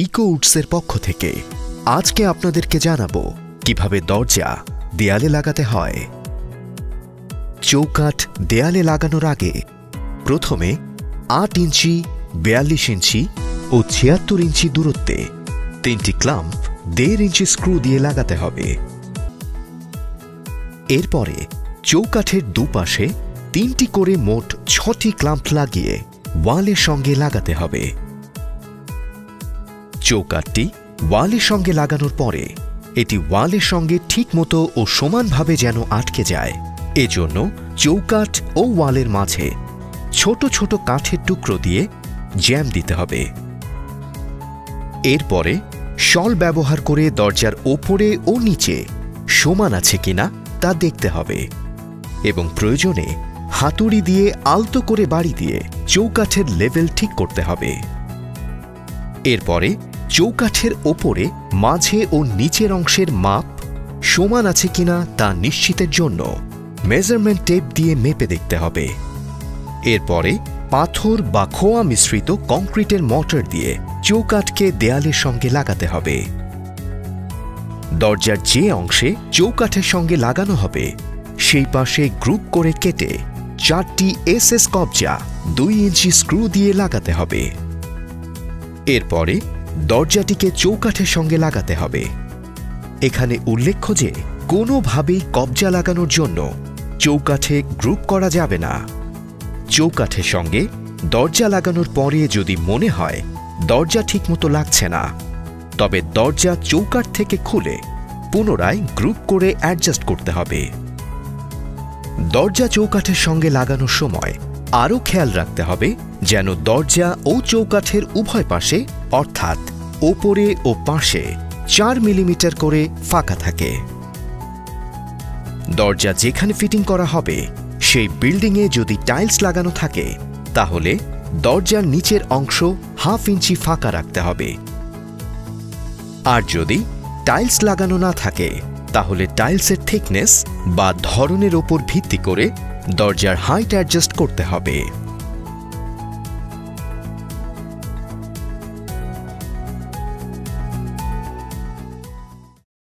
Eco উডসের পক্ষ থেকে আজকে আপনাদেরকে জানাবো কিভাবে দরজা দেয়ালে লাগাতে হয়। চৌকাঠ দেয়ালে লাগানোর আগে প্রথমে ৮ ইঞ্চি, ৪২ ইঞ্চি ও ৭৬ ইঞ্চি দূরত্বে ৩টি ক্লাম্প ১.৫ ইঞ্চি স্ক্রু দিয়ে লাগাতে হবে। এরপরে চৌকাঠের দুপাশে ৩টি করে মোট ৬টি ক্লাম্প লাগিয়ে ওয়ালের সঙ্গে লাগাতে হবে। চৌকাঠটি ওয়ালের সঙ্গে লাগানোর পরে এটি ওয়ালের সঙ্গে ঠিকমতো ও সমানভাবে যেন আটকে যায়, এজন্য চৌকাঠ ও ওয়ালের মাঝে ছোট ছোট কাঠের টুকরো দিয়ে জ্যাম দিতে হবে। এরপরে শল ব্যবহার করে দরজার ওপরে ও নিচে সমান আছে কিনা তা দেখতে হবে এবং প্রয়োজনে হাতুড়ি দিয়ে আলতো করে বাড়ি দিয়ে চৌকাঠের লেভেল ঠিক করতে হবে। এরপরে চৌকাঠের ওপরে মাঝে ও নিচের অংশের মাপ সমান আছে কিনা তা নিশ্চিতের জন্য মেজারমেন্ট টেপ দিয়ে মেপে দেখতে হবে। এরপরে পাথর বা খোয়া মিশ্রিত কংক্রিটের মর্টার দিয়ে চৌকাঠকে দেয়ালের সঙ্গে লাগাতে হবে। দরজার যে অংশে চৌকাঠের সঙ্গে লাগানো হবে সেই পাশে গ্রুপ করে কেটে ৪টি এসএস কবজা ২ ইঞ্চি স্ক্রু দিয়ে লাগাতে হবে। এরপরে দরজাটিকে চৌকাঠের সঙ্গে লাগাতে হবে। এখানে উল্লেখ্য যে কোনোভাবেই কবজা লাগানোর জন্য চৌকাঠে গ্রুপ করা যাবে না। চৌকাঠের সঙ্গে দরজা লাগানোর পরে যদি মনে হয় দরজা ঠিকমতো লাগছে না, তবে দরজা চৌকাঠ থেকে খুলে পুনরায় গ্রুপ করে অ্যাডজাস্ট করতে হবে। দরজা চৌকাঠের সঙ্গে লাগানোর সময় আরও খেয়াল রাখতে হবে যেন দরজা ও চৌকাঠের উভয় পাশে অর্থাৎ ওপরে ও পাশে ৪ মিলিমিটার করে ফাঁকা থাকে। দরজা যেখানে ফিটিং করা হবে সেই বিল্ডিংয়ে যদি টাইলস লাগানো থাকে তাহলে দরজার নিচের অংশ ১/২ ইঞ্চি ফাঁকা রাখতে হবে। আর যদি টাইলস লাগানো না থাকে তাহলে টাইলসের থিকনেস বা ধরনের ওপর ভিত্তি করে দরজার হাইট অ্যাডজাস্ট করতে হবে।